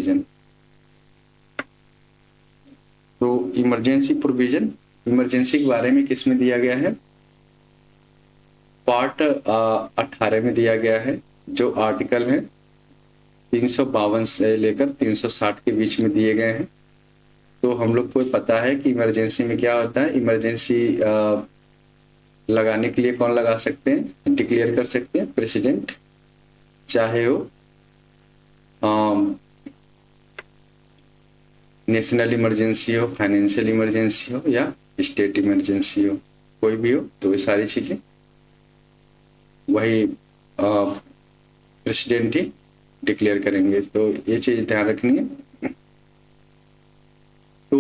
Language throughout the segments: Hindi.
प्रोविजन। तो इमरजेंसी प्रोविजन, इमरजेंसी के बारे में किसमें दिया गया है? पार्ट 18 में दिया गया है, जो आर्टिकल है 352 से लेकर 360 के बीच में दिए गए हैं। तो हम लोग को पता है कि इमरजेंसी में क्या होता है। इमरजेंसी लगाने के लिए कौन लगा सकते हैं, डिक्लेयर कर सकते हैं? प्रेसिडेंट, चाहे वो नेशनल इमरजेंसी हो, फाइनेंशियल इमरजेंसी हो या स्टेट इमरजेंसी हो, कोई भी हो, तो ये सारी चीजें वही प्रेसिडेंट ही डिक्लेयर करेंगे। तो ये चीज ध्यान रखनी है। तो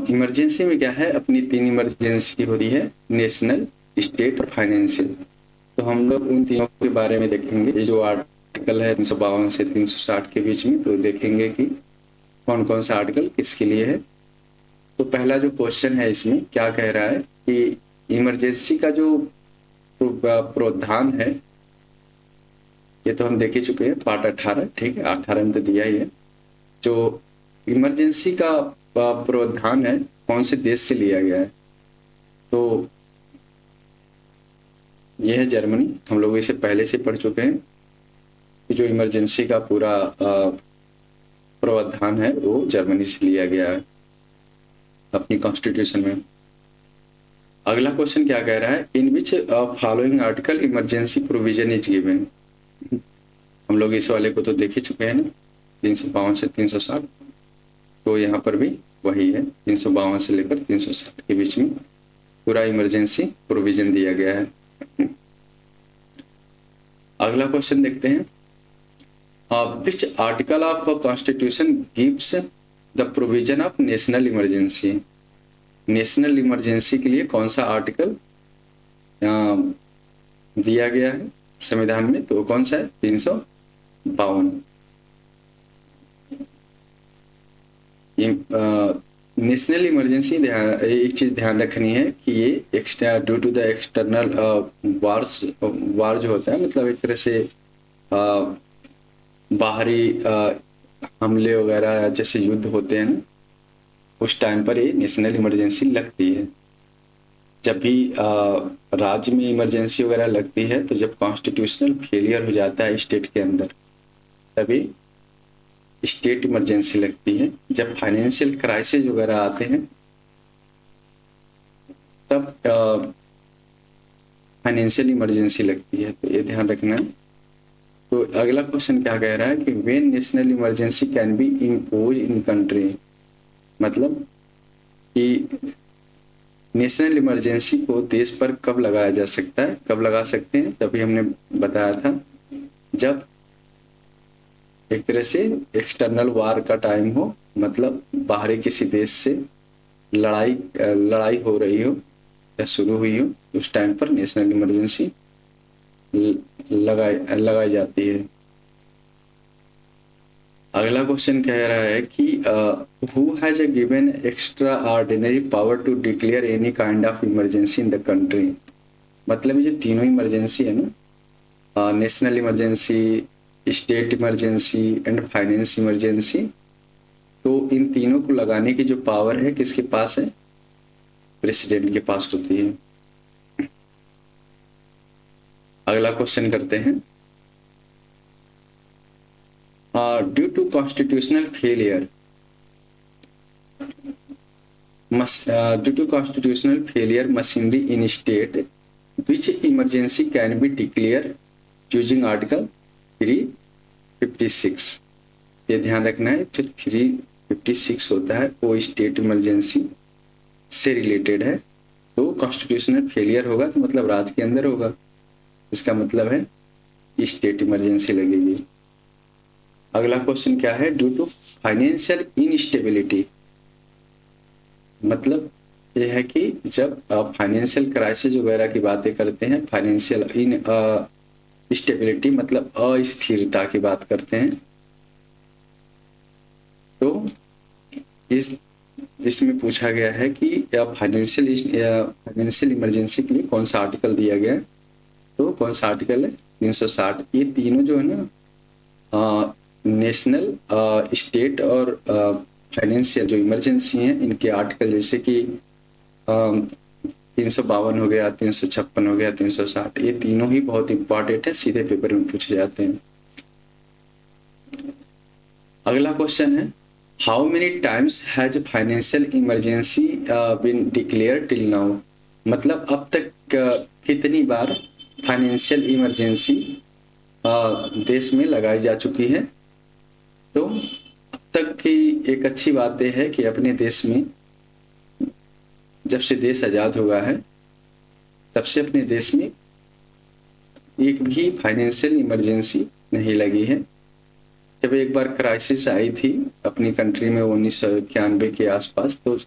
इमरजेंसी में क्या है, अपनी 3 इमरजेंसी होती है, नेशनल, स्टेट और फाइनेंशियल। तो हम लोग उन तीनों के बारे में देखेंगे। ये जो आर्टिकल है 352 से 360 के बीच में, तो देखेंगे कि कौन कौन सा आर्टिकल किसके लिए है। तो पहला जो क्वेश्चन है इसमें क्या कह रहा है कि इमरजेंसी का जो प्रावधान है, ये तो हम देख ही चुके हैं, पार्ट 18, ठीक है, 18 में तो दिया ही है। जो इमरजेंसी का प्रावधान है कौन से देश से लिया गया है, तो यह है जर्मनी। हम लोग इसे पहले से पढ़ चुके हैं कि जो इमरजेंसी का पूरा प्रावधान है वो जर्मनी से लिया गया है अपनी कॉन्स्टिट्यूशन में। अगला क्वेश्चन क्या कह रहा है, in which following article emergency provision is given. हम लोग इस वाले को तो देख ही चुके हैं ना, 352 से 360। तो यहाँ पर भी वही है, 352 से लेकर 360 के बीच में पूरा इमरजेंसी प्रोविजन दिया गया है। अगला क्वेश्चन देखते हैं, which article of constitution gives the provision of national emergency. National emergency के लिए कौन सा आर्टिकल दिया गया है संविधान में, तो कौन सा है? 352। नेशनल इमरजेंसी, एक चीज ध्यान रखनी है कि ये ड्यू टू द एक्सटर्नल वार जो होता है, मतलब एक तरह से बाहरी हमले वगैरह जैसे युद्ध होते हैं ना, उस टाइम पर ये नेशनल इमरजेंसी लगती है। जब भी राज्य में इमरजेंसी वगैरह लगती है, तो जब कॉन्स्टिट्यूशनल फेलियर हो जाता है स्टेट के अंदर, तभी स्टेट इमरजेंसी लगती है। जब फाइनेंशियल क्राइसिस वगैरह आते हैं, तब फाइनेंशियल इमरजेंसी लगती है। तो ये ध्यान रखना है। तो अगला क्वेश्चन क्या कह रहा है कि when national emergency can be impose in country, मतलब कि नेशनल इमरजेंसी को देश पर कब लगाया जा सकता है, कब लगा सकते हैं। तभी हमने बताया था जब एक तरह से एक्सटर्नल वार का टाइम हो, मतलब बाहरी किसी देश से लड़ाई हो रही हो या शुरू हुई हो, उस टाइम पर नेशनल इमरजेंसी लगाई जाती है। अगला क्वेश्चन कह रहा है कि who has given extraordinary power to declare any kind of emergency in the country. मतलब ये जो तीनों इमरजेंसी है ना, national emergency, state emergency and finance emergency, तो इन तीनों को लगाने की जो पावर है किसके पास है? प्रेसिडेंट के पास होती है। अगला क्वेश्चन करते हैं, due to constitutional failure machinery in state which emergency can be declare using article 356। ये ध्यान रखना है, जो 356 होता है वो स्टेट इमरजेंसी से रिलेटेड है। तो कॉन्स्टिट्यूशनल फेलियर होगा तो मतलब राज्य के अंदर होगा, इसका मतलब है स्टेट इमरजेंसी लगेगी। अगला क्वेश्चन क्या है, ड्यू टू फाइनेंशियल इनस्टेबिलिटी, मतलब ये है कि जब फाइनेंशियल क्राइसिस वगैरह की बातें करते हैं, फाइनेंशियल स्टेबिलिटी मतलब अस्थिरता की बात करते हैं, तो इसमें पूछा गया है कि फाइनेंशियल इमरजेंसी के लिए कौन सा आर्टिकल दिया गया है। तो कौन सा आर्टिकल है? 360। ये तीनों जो है ना नेशनल, स्टेट और फाइनेंशियल जो इमरजेंसी हैं इनके आर्टिकल, जैसे कि 352 हो गया, 356 हो गया, 360, ये तीनों ही बहुत इंपॉर्टेंट है, सीधे पेपर में पूछे जाते हैं। अगला क्वेश्चन है, how many times has financial emergency been declare till now? मतलब अब तक कितनी बार फाइनेंशियल इमरजेंसी देश में लगाई जा चुकी है? तो अब तक की एक अच्छी बात यह है कि अपने देश में जब से देश आज़ाद हुआ है तब से अपने देश में एक भी फाइनेंशियल इमरजेंसी नहीं लगी है। जब एक बार क्राइसिस आई थी अपनी कंट्री में 1991 के आसपास, तो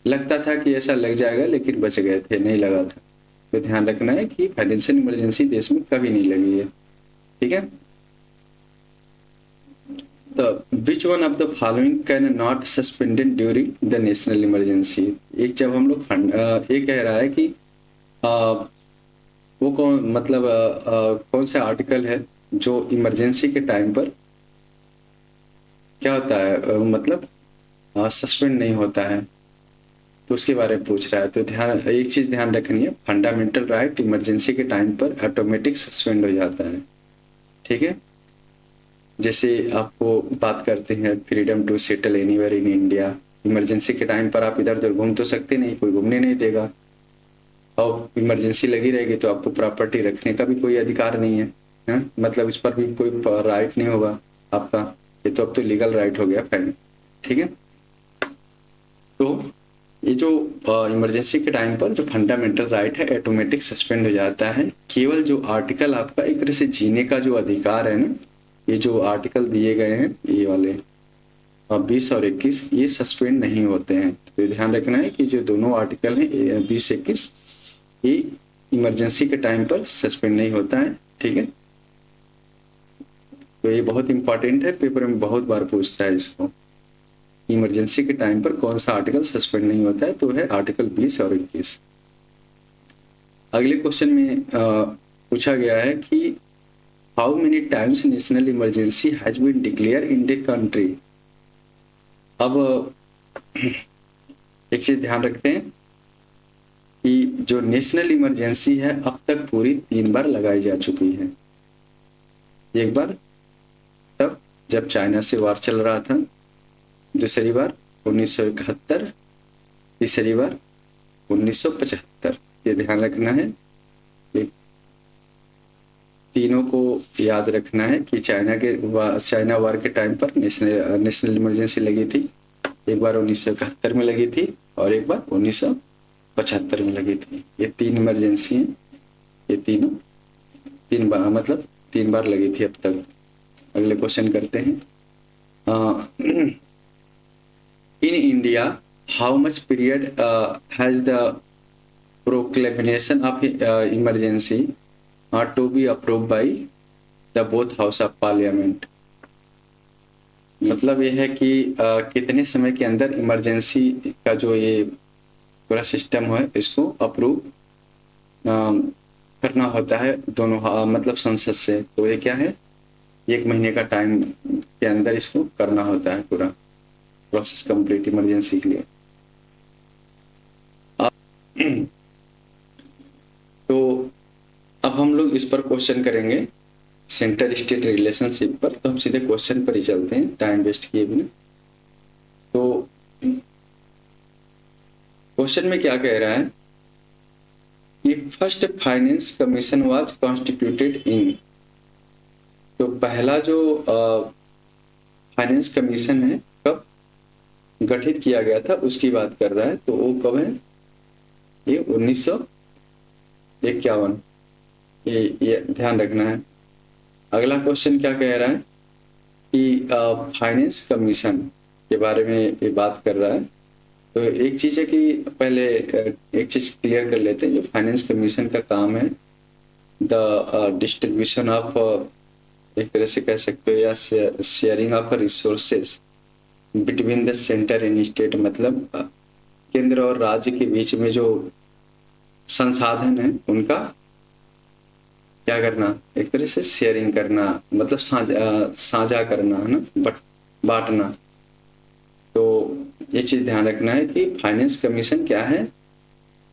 लगता था कि ऐसा लग जाएगा, लेकिन बच गए थे, नहीं लगा था। तो ध्यान रखना है कि फाइनेंशियल इमरजेंसी देश में कभी नहीं लगी है, ठीक है। तो विच one of the following can not suspended during the national emergency? एक जब हम लोग ये कह रहा है कि वो कौन, मतलब कौन सा आर्टिकल है जो इमरजेंसी के टाइम पर क्या होता है, मतलब सस्पेंड नहीं होता है, तो उसके बारे में पूछ रहा है। तो एक चीज ध्यान रखनी है, फंडामेंटल राइट इमरजेंसी के टाइम पर ऑटोमेटिक सस्पेंड हो जाता है, ठीक है। जैसे आपको बात करते हैं freedom to settle anywhere in India, emergency के टाइम पर आप इधर उधर घूम तो सकते नहीं, कोई घूमने नहीं देगा, और इमरजेंसी लगी रहेगी तो आपको प्रॉपर्टी रखने का भी कोई अधिकार नहीं है, मतलब इस पर भी कोई राइट नहीं होगा आपका। ये तो अब तो लीगल राइट हो गया फ्रेंड, ठीक है। तो ये जो इमरजेंसी के टाइम पर जो फंडामेंटल राइट है ऑटोमेटिक सस्पेंड हो जाता है। केवल जो आर्टिकल आपका एक तरह से जीने का जो अधिकार है ना, ये जो आर्टिकल दिए गए हैं ये वाले 20 और 21, ये सस्पेंड नहीं होते हैं। तो ध्यान रखना है कि जो दोनों आर्टिकल हैं 20-21, ये इमरजेंसी के टाइम पर सस्पेंड नहीं होता है, ठीक है। तो ये बहुत इंपॉर्टेंट है, पेपर में बहुत बार पूछता है इसको, इमरजेंसी के टाइम पर कौन सा आर्टिकल सस्पेंड नहीं होता है, तो है आर्टिकल 20 और 21। अगले क्वेश्चन में पूछा गया है कि how many times national emergency has been declare in the country? अब एक चीज ध्यान रखते हैं कि जो नेशनल इमरजेंसी है अब तक पूरी 3 बार लगाई जा चुकी है। एक बार तब जब चाइना से वार चल रहा था, दूसरी बार 1971, तीसरी बार 1975। ये ध्यान रखना है, तीनों को याद रखना है कि चाइना वार के टाइम पर नेशनल इमरजेंसी लगी थी। एक बार 1971 में लगी थी और एक बार 1975 में लगी थी। ये 3 इमरजेंसी हैं, ये तीनों 3 बार, मतलब 3 बार लगी थी अब तक। अगले क्वेश्चन करते हैं, in India how much period has the proclamation of emergency to be approved by the both house of parliament? मतलब ये है कि कितने समय के अंदर इमरजेंसी का जो ये पूरा सिस्टम है इसको अप्रूव करना होता है दोनों, मतलब संसद से। तो ये क्या है, 1 महीने का टाइम के अंदर इसको करना होता है, पूरा प्रोसेस कंप्लीट इमरजेंसी के लिए। तो अब हम लोग इस पर क्वेश्चन करेंगे सेंटर स्टेट रिलेशनशिप पर। तो हम सीधे क्वेश्चन पर ही चलते हैं टाइम वेस्ट किए बिना। तो क्वेश्चन में क्या कह रहा है कि first finance commission was constituted इन, तो पहला जो फाइनेंस कमीशन है कब गठित किया गया था उसकी बात कर रहा है। तो वो कब है, ये 1951, ये ध्यान रखना है। अगला क्वेश्चन क्या कह रहा है कि फाइनेंस कमीशन के बारे में ये बात कर रहा है। तो एक चीज है कि पहले एक चीज क्लियर कर लेते हैं, जो फाइनेंस कमीशन का काम है द डिस्ट्रीब्यूशन ऑफ, एक तरह से कह सकते हो, या sharing of resources between the centre and state, मतलब केंद्र और राज्य के बीच में जो संसाधन है उनका क्या करना, एक तरह से शेयरिंग करना, मतलब साझा करना है ना, बांटना। तो ये चीज ध्यान रखना है कि फाइनेंस कमीशन क्या है।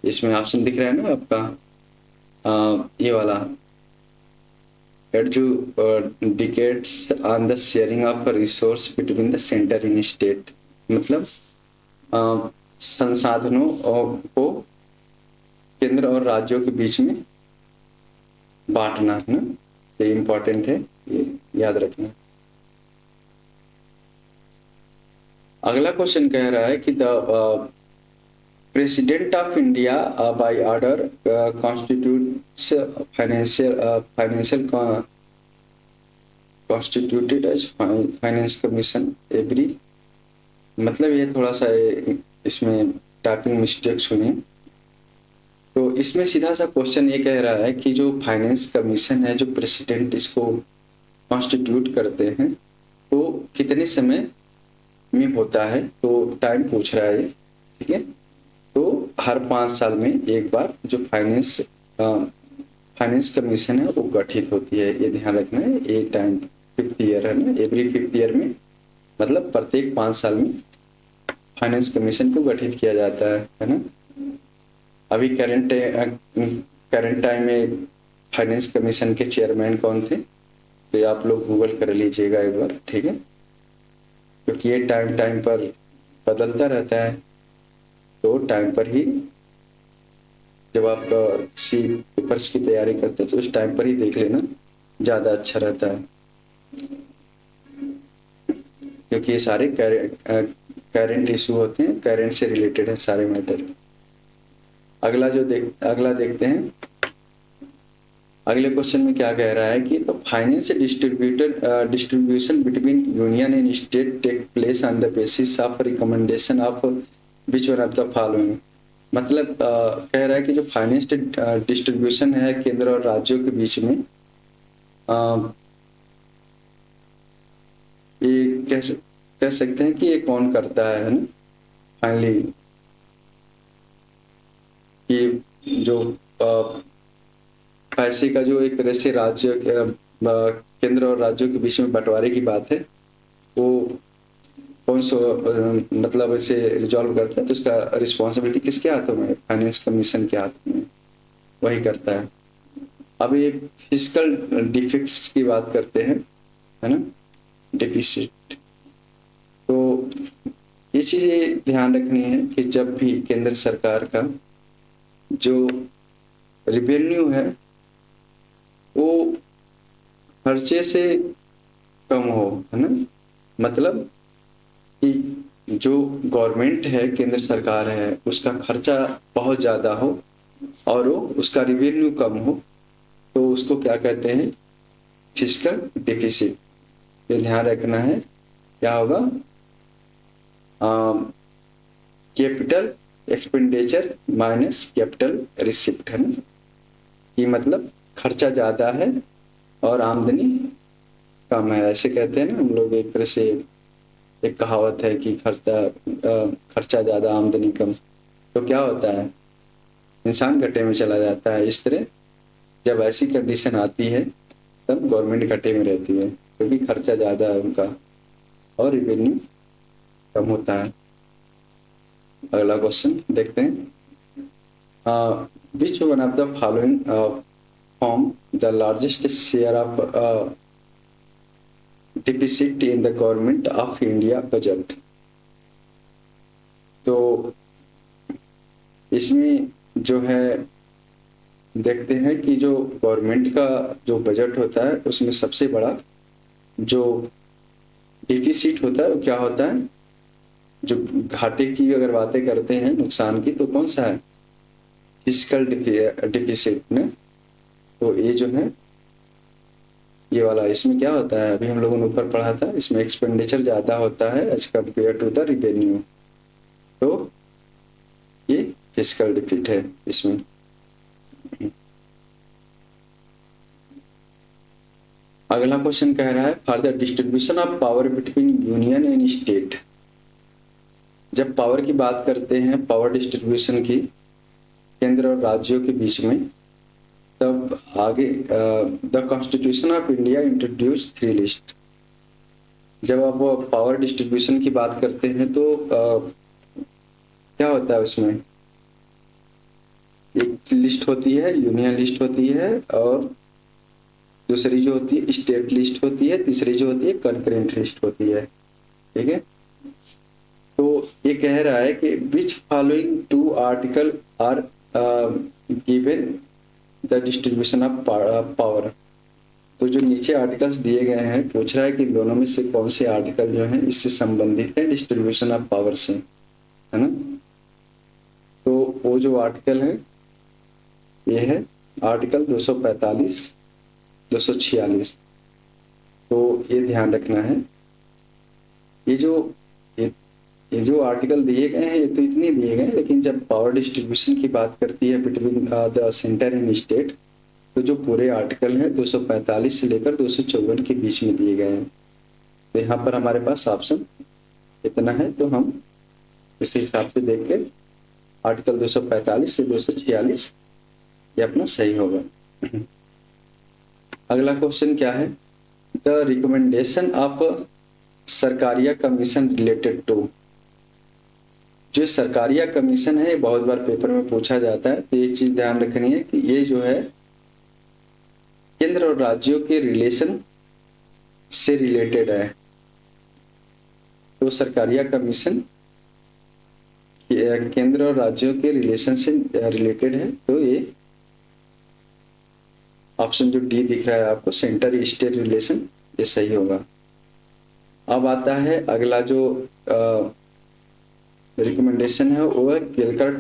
इसमें ऑप्शन दिख रहा है ना आपका, ये वाला, adjudicates on the sharing of resource between the centre in state, मतलब संसाधनों को केंद्र और राज्यों के बीच में बांटना है ना, ये इम्पोर्टेंट है, ये याद रखना। अगला क्वेश्चन कह रहा है कि the president of India by order constitutes financial constituted as finance commission every, मतलब ये थोड़ा सा इसमें टाइपिंग मिस्टेक्स हुई। तो इसमें सीधा सा क्वेश्चन ये कह रहा है कि जो फाइनेंस कमीशन है, जो प्रेसिडेंट इसको कॉन्स्टिट्यूट करते हैं, तो कितने समय में होता है, तो टाइम पूछ रहा है, ठीक है। तो हर 5 साल में एक बार जो फाइनेंस कमीशन है वो गठित होती है, ये ध्यान रखना है। ये टाइम 5th ईयर है ना, एवरी 5th ईयर में, मतलब प्रत्येक 5 साल में फाइनेंस कमीशन को गठित किया जाता है ना। अभी करंट टाइम में फाइनेंस कमीशन के चेयरमैन कौन थे, तो आप लोग गूगल कर लीजिएगा एक बार, ठीक है, क्योंकि ये टाइम टाइम पर बदलता रहता है। तो टाइम पर ही जब आप किसी पेपर्स की तैयारी करते हैं तो उस टाइम पर ही देख लेना ज़्यादा अच्छा रहता है, क्योंकि ये सारे करंट इशू होते हैं, करंट से रिलेटेड है सारे मैटर। अगला देखते हैं। अगले क्वेश्चन में क्या कह रहा है कि तो finance distribution between union and state take place on the basis of recommendation of which one of the following, मतलब कह रहा है कि जो फाइनेंस डिस्ट्रीब्यूशन है केंद्र और राज्यों के बीच में, ये कह सकते हैं कि ये कौन करता है ना, फाइनली कि जो पैसे का जो एक तरह से केंद्र और राज्यों के बीच में बंटवारे की बात है, वो कौन सा मतलब इसे रिजॉल्व करता है, तो इसका रिस्पॉन्सिबिलिटी किसके हाथों में, फाइनेंस कमीशन के हाथों में, वही करता है। अब ये फिस्कल डिफिक्ट्स की बात करते हैं, है ना, डिफिसिट। तो ये चीजें ध्यान रखनी है कि जब भी केंद्र सरकार का जो रिवेन्यू है वो खर्चे से कम हो, है ना, मतलब कि जो गवर्नमेंट है, केंद्र सरकार है, उसका खर्चा बहुत ज़्यादा हो और वो उसका रिवेन्यू कम हो, तो उसको क्या कहते हैं, फिस्कल डिफिसिट। ये ध्यान रखना है। क्या होगा, capital expenditure minus capital receipt, है ना, कि मतलब खर्चा ज़्यादा है और आमदनी कम है, ऐसे कहते हैं ना हम लोग। एक तरह से एक कहावत है कि खर्चा ज़्यादा आमदनी कम, तो क्या होता है, इंसान घाटे में चला जाता है। इस तरह जब ऐसी कंडीशन आती है तब गवर्नमेंट घाटे में रहती है, क्योंकि खर्चा ज़्यादा है उनका और रेवेन्यू कम होता है। अगला क्वेश्चन देखते हैं। विच one of the following form the largest share of deficit in the government of India budget. तो इसमें जो है देखते हैं कि जो गवर्नमेंट का जो बजट होता है उसमें सबसे बड़ा जो डिफिसिट होता है वो क्या होता है, जो घाटे की अगर बातें करते हैं, नुकसान की, तो कौन सा है, फिस्कल डिफिसिट ने। तो ये जो है ये वाला, इसमें क्या होता है, अभी हम लोगों ने ऊपर पढ़ा था, इसमें एक्सपेंडिचर ज़्यादा होता है as compare to the revenue, तो ये फिस्कल डिफिट है इसमें। अगला क्वेश्चन कह रहा है for the distribution of power between union and state. जब पावर की बात करते हैं, पावर डिस्ट्रीब्यूशन की केंद्र और राज्यों के बीच में, तब आगे the constitution of India introduce 3 list. जब आप पावर डिस्ट्रीब्यूशन की बात करते हैं तो क्या होता है उसमें, एक लिस्ट होती है, यूनियन लिस्ट होती है, और दूसरी जो होती है स्टेट लिस्ट होती है, तीसरी जो होती है कंकरेंट लिस्ट होती है। ठीक है, तो ये कह रहा है कि which following 2 article are given the distribution of power. तो जो नीचे आर्टिकल्स दिए गए हैं, पूछ रहा है कि दोनों में से कौन से आर्टिकल जो हैं इससे संबंधित है डिस्ट्रीब्यूशन ऑफ पावर से, है ना। तो वो जो आर्टिकल है ये है आर्टिकल 245, 246। तो ये ध्यान रखना है, ये जो आर्टिकल दिए गए हैं ये तो इतने दिए गए हैं, लेकिन जब पावर डिस्ट्रीब्यूशन की बात करती है between the centre and state, तो जो पूरे आर्टिकल हैं 245 से लेकर 254 के बीच में दिए गए हैं। तो यहाँ पर हमारे पास ऑप्शन इतना है, तो हम इस हिसाब से देख के आर्टिकल 245 से 246 ये अपना सही होगा। अगला क्वेश्चन क्या है, the recommendation of Sarkaria commission related to. जो सरकारिया कमीशन है बहुत बार पेपर में पूछा जाता है, तो एक चीज ध्यान रखनी है कि ये जो है केंद्र और राज्यों के रिलेशन से रिलेटेड है। तो सरकारिया कमीशन केंद्र और राज्यों के रिलेशन से रिलेटेड है, तो ये ऑप्शन जो डी दिख रहा है आपको, सेंटर स्टेट रिलेशन, ये सही होगा। अब आता है अगला जो रिकमेंडेशन है, वो है केलकर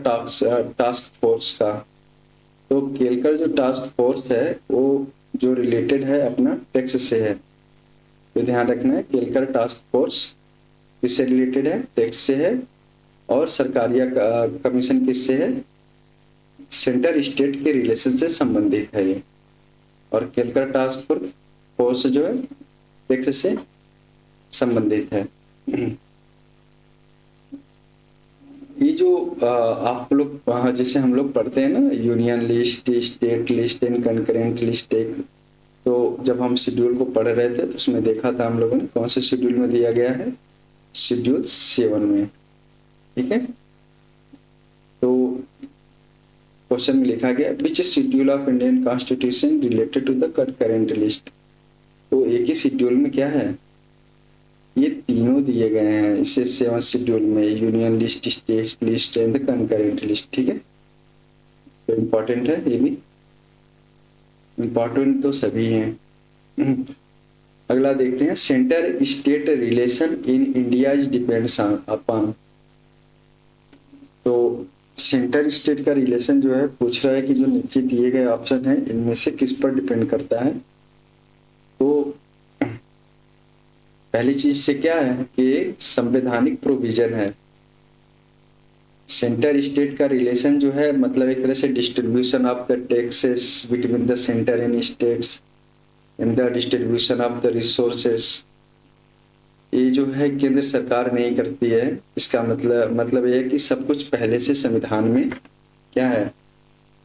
टास्क फोर्स का। तो केलकर जो टास्क फोर्स है वो जो रिलेटेड है अपना टैक्स से है, तो ध्यान रखना है केलकर टास्क फोर्स किससे रिलेटेड है, टैक्स से है। और सरकारिया कमीशन किससे है, सेंटर स्टेट के रिलेशन से संबंधित है ये। और केलकर टास्क फोर्स जो है टैक्स से संबंधित है। ये जो आप लोग जैसे हम लोग पढ़ते हैं ना, union list, state list and concurrent list, एक तो जब हम शेड्यूल को पढ़ रहे थे तो उसमें देखा था हम लोगों ने कौन से शेड्यूल में दिया गया है, शेड्यूल 7 में। ठीक है, तो क्वेश्चन में लिखा गया which schedule of Indian constitution related to the concurrent list. तो एक ही शेड्यूल में क्या है, ये तीनों दिए गए हैं इसे 7 शेड्यूल में, union list, state list and the concurrent list. ठीक है, तो इम्पोर्टेंट है, ये भी इम्पोर्टेंट तो सभी हैं। अगला देखते हैं, centre state relation in India is depends upon. तो सेंटर स्टेट का रिलेशन जो है पूछ रहा है कि जो नीचे दिए गए ऑप्शन है इनमें से किस पर डिपेंड करता है। तो पहली चीज से क्या है कि संवैधानिक प्रोविजन है। सेंटर स्टेट का रिलेशन जो है मतलब एक तरह से distribution of the taxes between the centre and states in the distribution of the resources, ये जो है केंद्र सरकार नहीं करती है। इसका मतलब ये है कि सब कुछ पहले से संविधान में क्या है,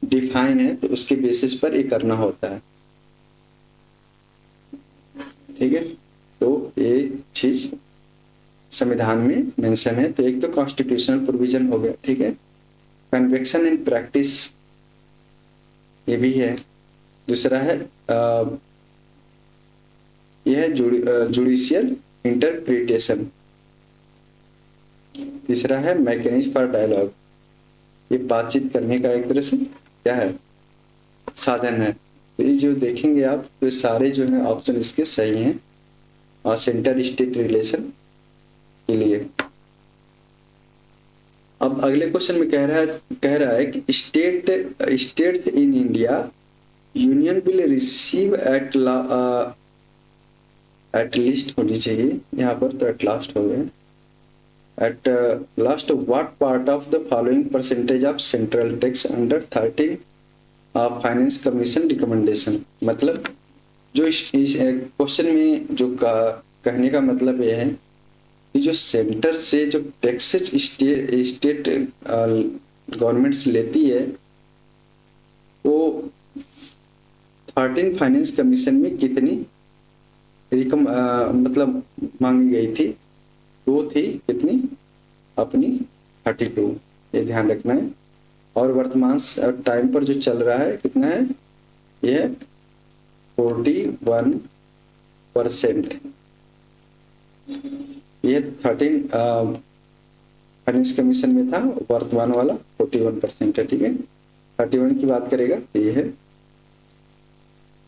डिफाइन है, तो उसके बेसिस पर ये करना होता है। ठीक है, तो ये चीज संविधान में मेंशन है। तो एक तो कॉन्स्टिट्यूशनल प्रोविजन हो गया, ठीक है। कन्वेक्शन इन प्रैक्टिस ये भी है। दूसरा है यह है जुडिशियल इंटरप्रिटेशन। तीसरा है मैकेनिज्म फॉर डायलॉग, ये बातचीत करने का एक तरह से क्या है, साधन है। तो ये जो देखेंगे आप तो सारे जो है ऑप्शन इसके सही हैं और सेंटर स्टेट रिलेशन के लिए। अब अगले क्वेश्चन में कह रहा है कि states in India union will receive at least होनी चाहिए यहाँ पर, तो एट लास्ट हो गए। At last what part of the following percentage of central tax under 13 finance commission recommendation. मतलब जो इस क्वेश्चन में जो कहने का मतलब यह है कि जो सेंटर से जो टैक्सेस स्टेट गवर्नमेंट्स लेती है वो 13 फाइनेंस कमीशन में कितनी मतलब मांगी गई थी? वो थी कितनी अपनी 32, ये ध्यान रखना है। और वर्तमान टाइम पर जो चल रहा है कितना है? ये 41%। ये 13 फाइनेंस कमीशन में था, वर्तमान वाला 41% है। ठीक है, 31 की बात करेगा तो ये है,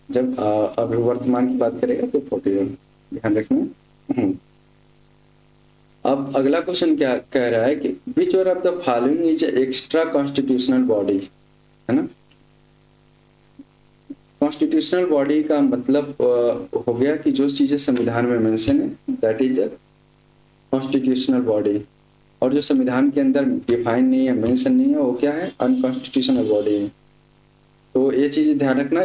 जब अभी वर्तमान की बात करेगा तो 41, ध्यान रखना। अब अगला क्वेश्चन क्या कह रहा है कि विच one of the following is extra constitutional body, है ना। कॉन्स्टिट्यूशनल बॉडी का मतलब हो गया कि जो चीजें संविधान में मेंशन है that is a constitutional body, और जो संविधान के अंदर डिफाइन नहीं है, मेंशन नहीं है, वो क्या है? अनकॉन्स्टिट्यूशनल बॉडी है। तो ये चीज ध्यान रखना।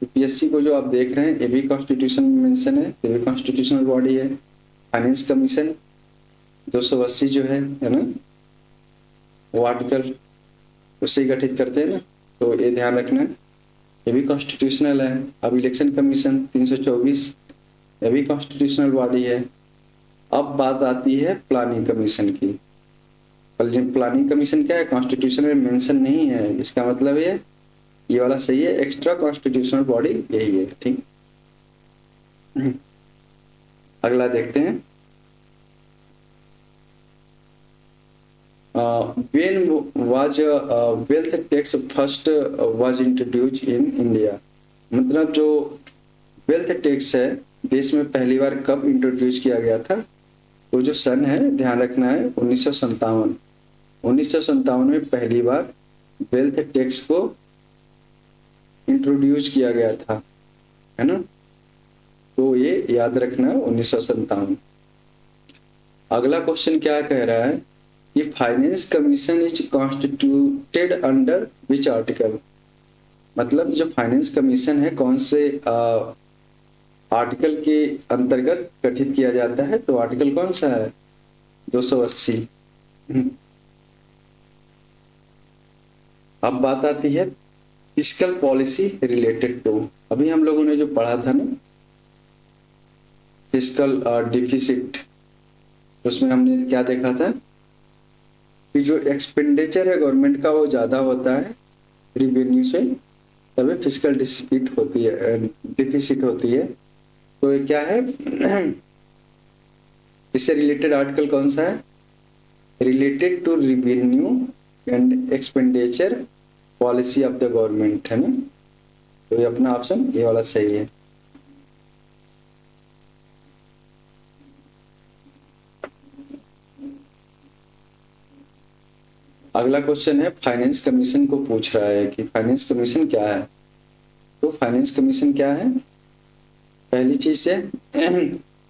यूपीएससी को जो आप देख रहे हैं ये भी कॉन्स्टिट्यूशन में मेंशन है, ये भी कॉन्स्टिट्यूशनल बॉडी है। फाइनेंस कमीशन 280 जो है ना, वो आर्टिकल उससे गठित करते हैं ना, तो ये ध्यान रखना, ये भी कॉन्स्टिट्यूशनल है। अब इलेक्शन कमीशन 324, ये भी कॉन्स्टिट्यूशनल बॉडी है। अब बात आती है प्लानिंग कमीशन की। प्लानिंग कमीशन क्या है? कॉन्स्टिट्यूशन में मेंशन नहीं है, इसका मतलब ये वाला सही है, एक्स्ट्रा कॉन्स्टिट्यूशनल बॉडी यही है। ठीक, अगला देखते हैं। when was wealth tax first was introduced in India? मतलब जो वेल्थ टैक्स है देश में पहली बार कब इंट्रोड्यूस किया गया था? वो जो सन है ध्यान रखना है 1957। 1957 में पहली बार वेल्थ टैक्स को इंट्रोड्यूस किया गया था, है ना। तो ये याद रखना 1957। अगला क्वेश्चन क्या कह रहा है कि finance commission is constituted under which article? मतलब जो फाइनेंस कमीशन है कौन से आर्टिकल के अंतर्गत गठित किया जाता है? तो आर्टिकल कौन सा है? 280। अब बात आती है फिस्कल पॉलिसी रिलेटेड टू, अभी हम लोगों ने जो पढ़ा था ना फिस्कल डिफिसिट, उसमें हमने क्या देखा था कि जो एक्सपेंडिचर है गवर्नमेंट का वो ज्यादा होता है रिवेन्यू से, तभी फिस्कल डिफिसिट होती है, डिफिसिट होती है। तो ये क्या है? इससे रिलेटेड आर्टिकल कौन सा है? Related to revenue and expenditure policy of the government, है ना। तो ये अपना ऑप्शन ये वाला सही है। अगला क्वेश्चन है फाइनेंस कमीशन को पूछ रहा है कि फाइनेंस कमीशन क्या है। तो फाइनेंस कमीशन क्या है? पहली चीज से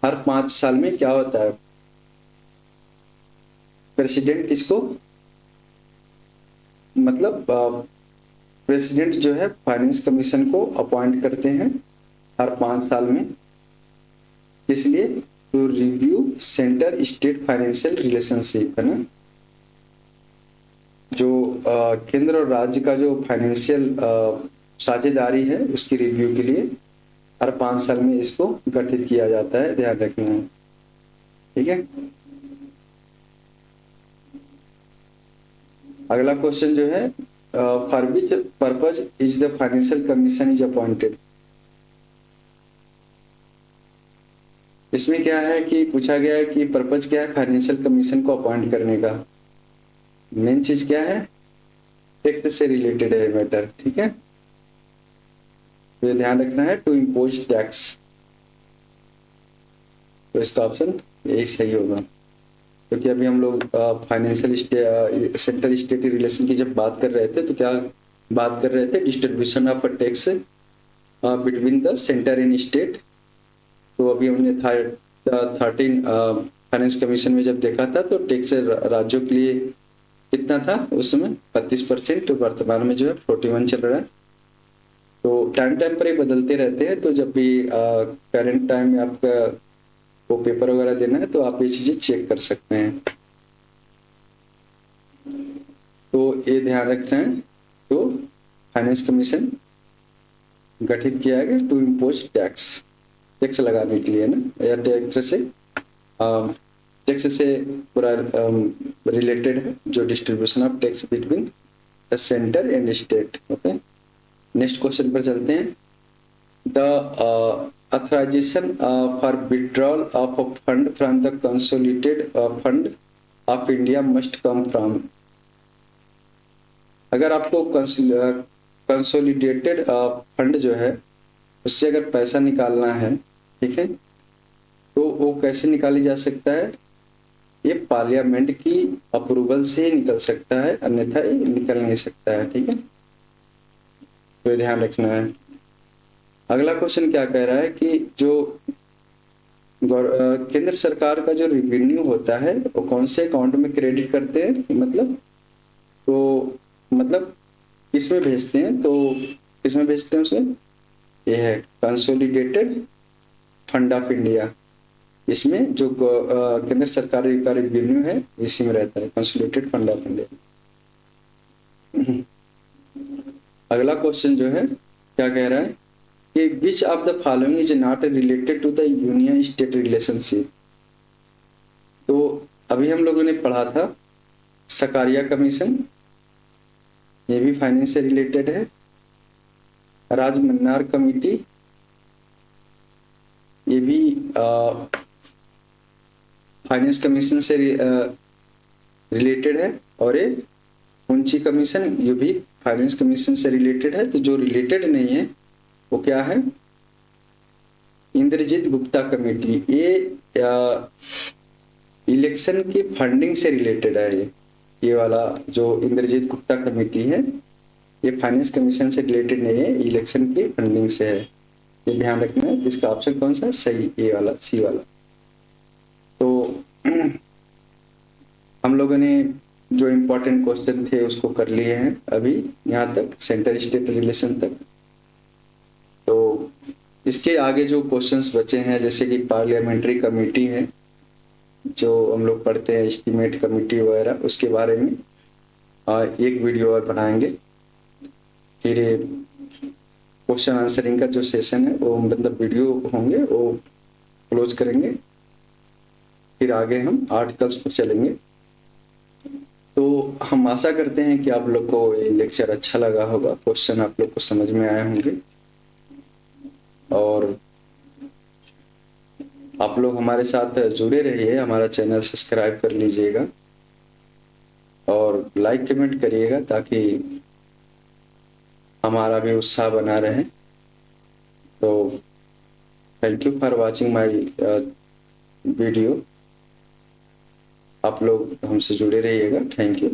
हर 5 साल में क्या होता है? प्रेसिडेंट इसको मतलब प्रेसिडेंट जो है फाइनेंस कमीशन को अपॉइंट करते हैं हर 5 साल में, इसलिए to review centre state financial relationship, है ना। जो केंद्र और राज्य का जो फाइनेंशियल साझेदारी है उसकी रिव्यू के लिए हर 5 साल में इसको गठित किया जाता है, ध्यान रखना है। ठीक है, अगला क्वेश्चन जो है for which purpose is the financial commission is appointed? इसमें क्या है कि पूछा गया है कि पर्पज क्या है फाइनेंशियल कमीशन को अपॉइंट करने का? मेन चीज क्या है? टैक्स से रिलेटेड है मैटर। ठीक है, तो ये ध्यान रखना है टू इम्पोज टैक्स, तो इसका ऑप्शन यही सही होगा। क्योंकि अभी हम लोग फाइनेंशियल सेंटर स्टेट रिलेशन की जब बात कर रहे थे तो क्या बात कर रहे थे? Distribution of tax between the centre and state. तो अभी हमने 13 फाइनेंस कमीशन में जब देखा था तो टैक्स राज्यों के लिए कितना था उस समय? 32%। वर्तमान में जो है 41 चल रहा है। तो टाइम पर ये बदलते रहते हैं, तो जब भी करंट टाइम में आपका वो पेपर वगैरह देना है तो आप ये चीजें चेक कर सकते हैं। तो ये ध्यान रखना है। तो फाइनेंस कमीशन गठित किया गया टू इम्पोज टैक्स लगाने के लिए ना, या टैक्स से टैक्स से पूरा रिलेटेड है, जो distribution of tax between the centre and state. Okay, next question पर चलते हैं। The authorization for withdrawal of a fund from the consolidated fund of India must come from। अगर आपको कंसोलिडेटेड फंड जो है उससे अगर पैसा निकालना है, ठीक है, तो वो कैसे निकाली जा सकता है? ये पार्लियामेंट की अप्रूवल से ही निकल सकता है, अन्यथा ये निकल नहीं सकता है। ठीक है, तो ध्यान रखना है। अगला क्वेश्चन क्या कह रहा है कि जो केंद्र सरकार का जो रेवेन्यू होता है वो कौन से अकाउंट में क्रेडिट करते हैं, मतलब किसमें भेजते हैं? तो किसमें भेजते हैं उसे? ये है कंसोलिडेटेड फंड ऑफ इंडिया। इसमें जो केंद्र सरकार का रेवेन्यू है इसी में रहता है, कंसोलिडेटेड फंड ऑफ इंडिया। अगला क्वेश्चन जो है क्या कह रहा है कि which of the following is not related to the union state relationship. तो अभी हम लोगों ने पढ़ा था सकारिया कमीशन, ये भी फाइनेंस से रिलेटेड है। राजमन्नार कमेटी, ये भी फाइनेंस कमीशन से रिलेटेड है। और ये मुंशी कमीशन, ये भी फाइनेंस कमीशन से रिलेटेड है। तो जो रिलेटेड नहीं है वो क्या है? इंद्रजीत गुप्ता कमेटी, ये इलेक्शन की फंडिंग से रिलेटेड है। ये वाला जो इंद्रजीत गुप्ता कमेटी है ये फाइनेंस कमीशन से रिलेटेड नहीं है, इलेक्शन की फंडिंग से है। ये ध्यान रखना है। इसका ऑप्शन कौन सा है? सही, ए वाला, सी वाला। तो हम लोगों ने जो इम्पोर्टेंट क्वेश्चन थे उसको कर लिए हैं अभी यहाँ तक, सेंटर स्टेट रिलेशन तक। तो इसके आगे जो क्वेश्चंस बचे हैं, जैसे कि पार्लियामेंट्री कमेटी है जो हम लोग पढ़ते हैं, एस्टीमेट कमेटी वगैरह, उसके बारे में एक वीडियो और बनाएंगे। फिर क्वेश्चन आंसरिंग का जो सेशन है वो मतलब वीडियो होंगे वो क्लोज करेंगे। फिर आगे हम आर्टिकल्स पर चलेंगे। तो हम आशा करते हैं कि आप लोग को ये लेक्चर अच्छा लगा होगा, क्वेश्चन आप लोग को समझ में आए होंगे, और आप लोग हमारे साथ जुड़े रहिए। हमारा चैनल सब्सक्राइब कर लीजिएगा और लाइक कमेंट करिएगा ताकि हमारा भी उत्साह बना रहे। तो thank you for watching my video. आप लोग हमसे जुड़े रहिएगा। Thank you.